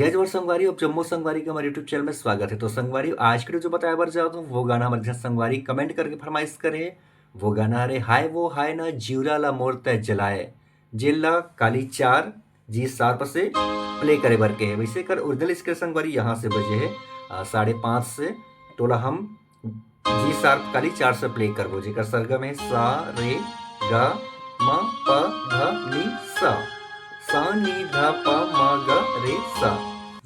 जय जोहर संगवारी और जम्मू संगवारी के हमारे यूट्यूब चैनल में स्वागत है। तो संगवारी आज के लिए जो बताया बार जाओ तो वो गाना हमारे जैसे संगवारी कमेंट करके फरमाइश करे। वो गाना अरे हाय वो हाय ना जीवरा ला मोर तय जलाए जेला काली चार जी सात से प्ले करे बर के है। वैसे कर ओरिजिनल इसके संगवारी यहाँ से बजे है 5:30 से टोला हम जी शार्प काली चार से प्ले करबो जेकर सरगम है सा रे ग म प ध नि सा सा नी ध प म ग रे सा।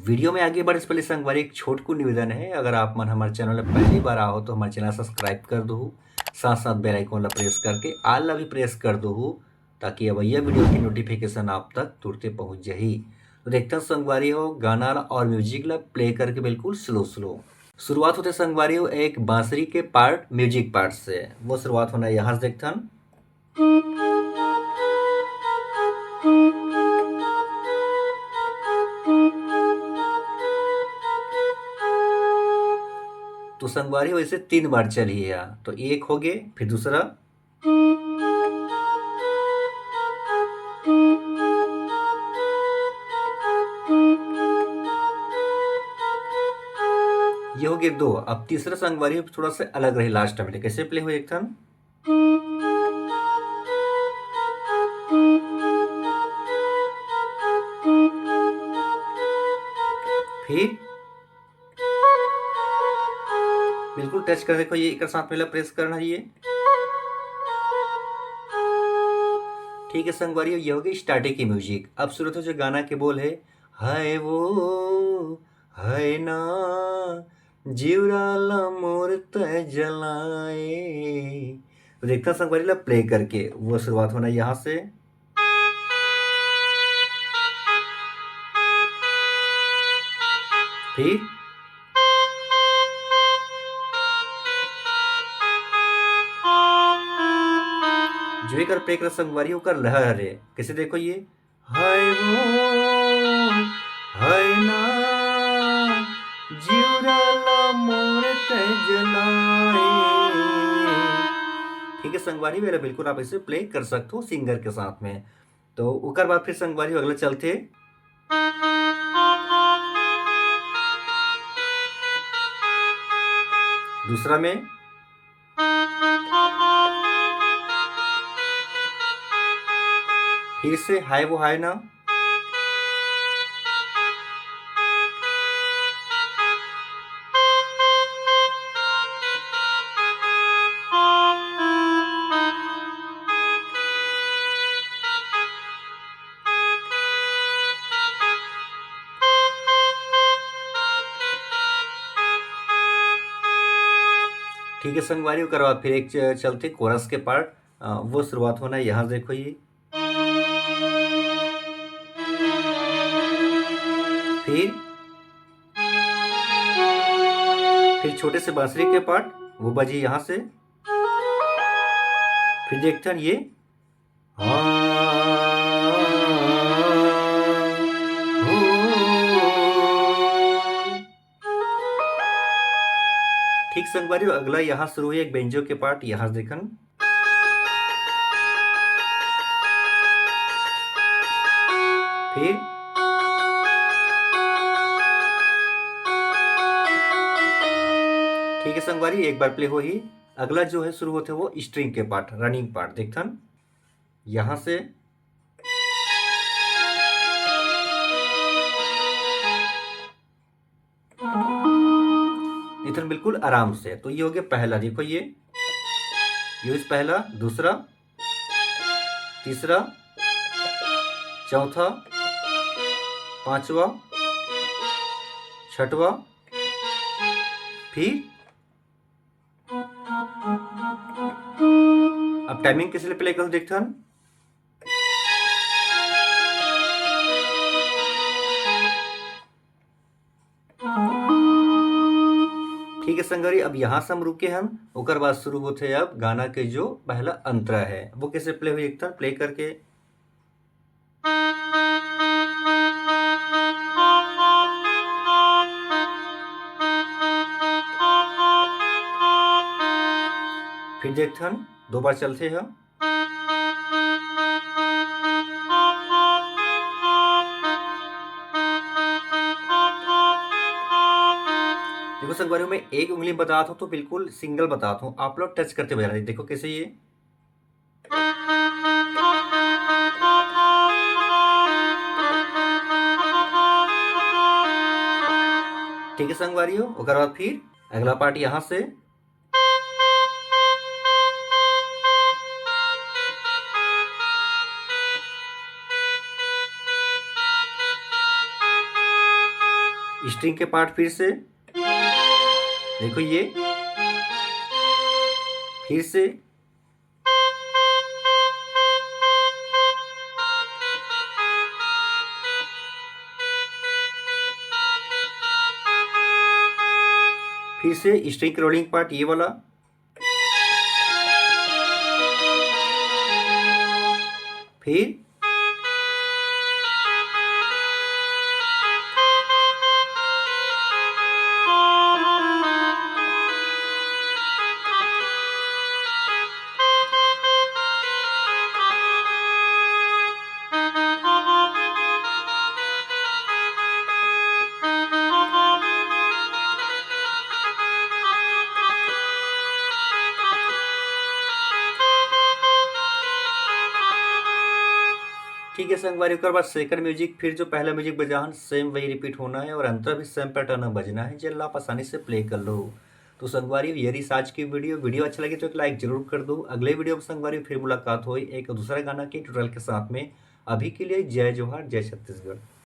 वीडियो में आगे बढ़े इससे पहले संगवारी एक छोटकू निवेदन है, अगर आप मन हमारे चैनल में पहली बार आओ तो हमारे चैनल सब्सक्राइब कर दो, साथ साथ बेल आइकन ला प्रेस करके आल ला भी प्रेस कर दो ताकि अब यह वीडियो की नोटिफिकेशन आप तक तुरंत पहुंच जाही। तो देखते हैं संगवारी हो गाना और म्यूजिक ला प्ले करके बिल्कुल स्लो स्लो शुरुआत होते संगवारी हो एक बांसुरी के पार्ट म्यूजिक पार्ट से, वो शुरुआत होना है यहाँ से देखते हैं। तो संगवारी हो इसे 3 बार चलिए यहाँ, तो एक हो गए फिर दूसरा ये हो गए 2। अब तीसरा संगवारी थोड़ा सा अलग रहे लास्ट में, कैसे प्ले हुए एक था फिर बिल्कुल टच कर देखो, ये एक साथ पहले प्रेस करना है ये। ठीक है संगवारी ये हो गई स्टार्टिंग की म्यूजिक। अब शुरू हो जो गाना के बोल है हाय वो हाय ना जीवराला मोर तय जलाए। तो देखता संगवारी ला प्ले करके वो शुरुआत होना यहाँ से। फिर जो कर प्ले कर संगवारी होकर लहर है, कैसे देखो ये हाय वो हाय ना जीवराला मोर तय जलाए। ठीक है संगवारी मेरा बिल्कुल आप इसे प्ले कर सकते हो सिंगर के साथ में। तो उकर बाद फिर संगवारी अगला चलते दूसरा में फिर से हाय वो हाय ना। ठीक है संगवारी कर बाद फिर एक चलते कोरस के पार्ट, वो शुरुआत होना है यहाँ देखो ये। फिर छोटे से बांसुरी के पार्ट वो बजे यहाँ से। फिर देखते हैं ये ठीक संगवारी अगला यहाँ शुरू है एक बेंजो के पार्ट, यहाँ देखन। फिर ठीक है संगवारी एक बार प्ले हो ही। अगला जो है शुरू होते वो स्ट्रिंग के पार्ट रनिंग पार्ट देखन यहाँ से। इधर बिल्कुल आराम से। तो ये हो गया पहला, देखो ये पहला दूसरा तीसरा चौथा पांचवा छठवा। फिर अब टाइमिंग किस लिए प्ले करो देखते हैं। ठीक है संगरी अब यहाँ से हम रुके हम ओकर बाद शुरू होते अब गाना के जो पहला अंतरा है वो कैसे प्ले हुई एक प्ले करके। फिर देखते हैं 2 बार चलते हैं। देखो संगवारियों में एक उंगली बताता हूँ तो बिल्कुल सिंगल बताता हूँ, आप लोग टच करते बजाना। देखो कैसे ये, ठीक है संगवारियों। उसके बाद फिर अगला पार्ट यहाँ से, स्ट्रिंग के पार्ट फिर से, देखो ये, फिर से, फिर से स्ट्रिंग रोलिंग पार्ट ये वाला, फिर ठीक है संगवारी। ओकर बाद सेकंड म्यूजिक, फिर जो पहला म्यूजिक बजा हन सेम वही रिपीट होना है और अंतर भी सेम पैटर्न में बजना है, जिला आप आसानी से प्ले कर लो। तो संगवारी ये रही आज की वीडियो अच्छा लगे तो एक लाइक जरूर कर दो। अगले वीडियो में संगवारी फिर मुलाकात हुई एक दूसरे गाना के ट्यूटोरियल के साथ में। अभी के लिए जय जोहार, जय छत्तीसगढ़।